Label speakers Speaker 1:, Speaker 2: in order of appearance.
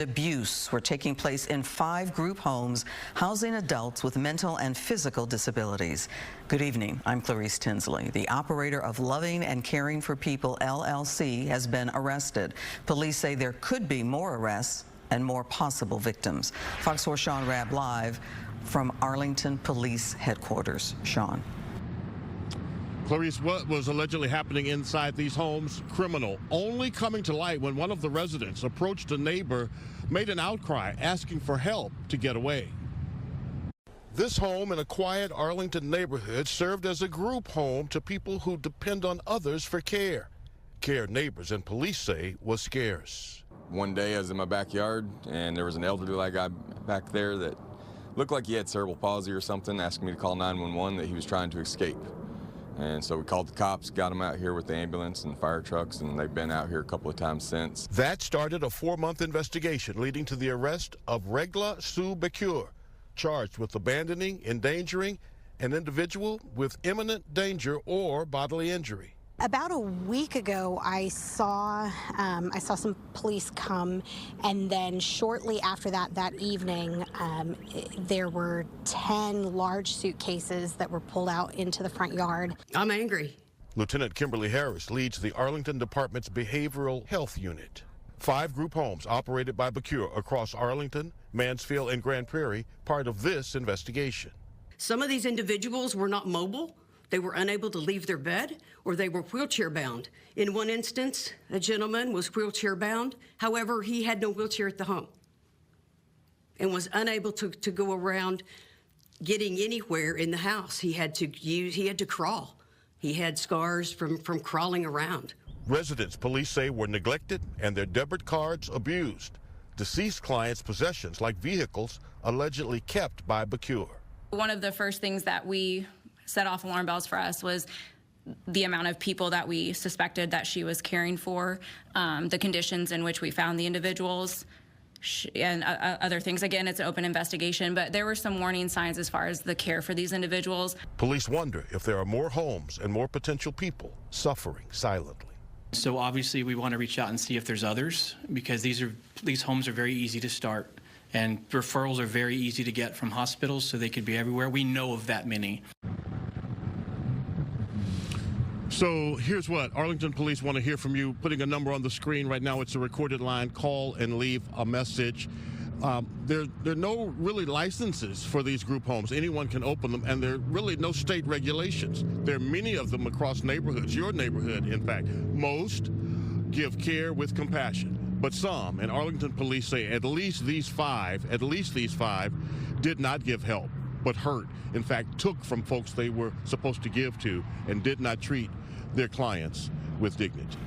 Speaker 1: Abuse were taking place in 5 group homes housing adults with mental and physical disabilities. Good evening. I'm Clarice Tinsley. The operator of Loving and Caring for People LLC has been arrested. Police say there could be more arrests and more possible victims. Fox 4 Sean Rabb live from Arlington Police Headquarters. Sean.
Speaker 2: Clarice, what was allegedly happening inside these homes? Criminal. Only coming to light when one of the residents approached a neighbor, made an outcry asking for help to get away. This home in a quiet Arlington neighborhood served as a group home to people who depend on others for care. Care neighbors and police say was scarce.
Speaker 3: One day I was in my backyard and there was an elderly guy back there that looked like he had cerebral palsy or something, asking me to call 911 that he was trying to escape. And so we called the cops, got them out here with the ambulance and fire trucks, and they've been out here a couple of times since.
Speaker 2: That started a 4-month investigation leading to the arrest of Regla Sue Becure, charged with abandoning, endangering an individual with imminent danger or bodily injury.
Speaker 4: About a week ago, I saw some police come, and then shortly after that evening, there were 10 large suitcases that were pulled out into the front yard.
Speaker 5: I'm angry.
Speaker 2: Lieutenant Kimberly Harris leads the Arlington Department's Behavioral Health Unit. 5 group homes operated by Becure across Arlington, Mansfield, and Grand Prairie, part of this investigation.
Speaker 5: Some of these individuals were not mobile. They were unable to leave their bed, or they were wheelchair bound. In one instance, a gentleman was wheelchair bound. However, he had no wheelchair at the home and was unable to go around getting anywhere in the house. He had to crawl. He had scars from crawling around.
Speaker 2: Residents, police say, were neglected and their debit cards abused. Deceased clients' possessions, like vehicles, allegedly kept by Becure.
Speaker 6: One of the first things that we set off alarm bells for us was the amount of people that we suspected that she was caring for, the conditions in which we found the individuals, and other things. Again, it's an open investigation, but there were some warning signs as far as the care for these individuals.
Speaker 2: Police wonder if there are more homes and more potential people suffering silently.
Speaker 7: So obviously we want to reach out and see if there's others, because these homes are very easy to start, and referrals are very easy to get from hospitals, so they could be everywhere. We know of that many.
Speaker 2: So here's what Arlington police want to hear from you. Putting a number on the screen right now. It's a recorded line. Call and leave a message. There are no really licenses for these group homes. Anyone can open them, and there are really no state regulations. There are many of them across neighborhoods, your neighborhood, in fact. Most give care with compassion, but some, and Arlington police say at least these five did not give help, but hurt. In fact, took from folks they were supposed to give to and did not treat their clients with dignity.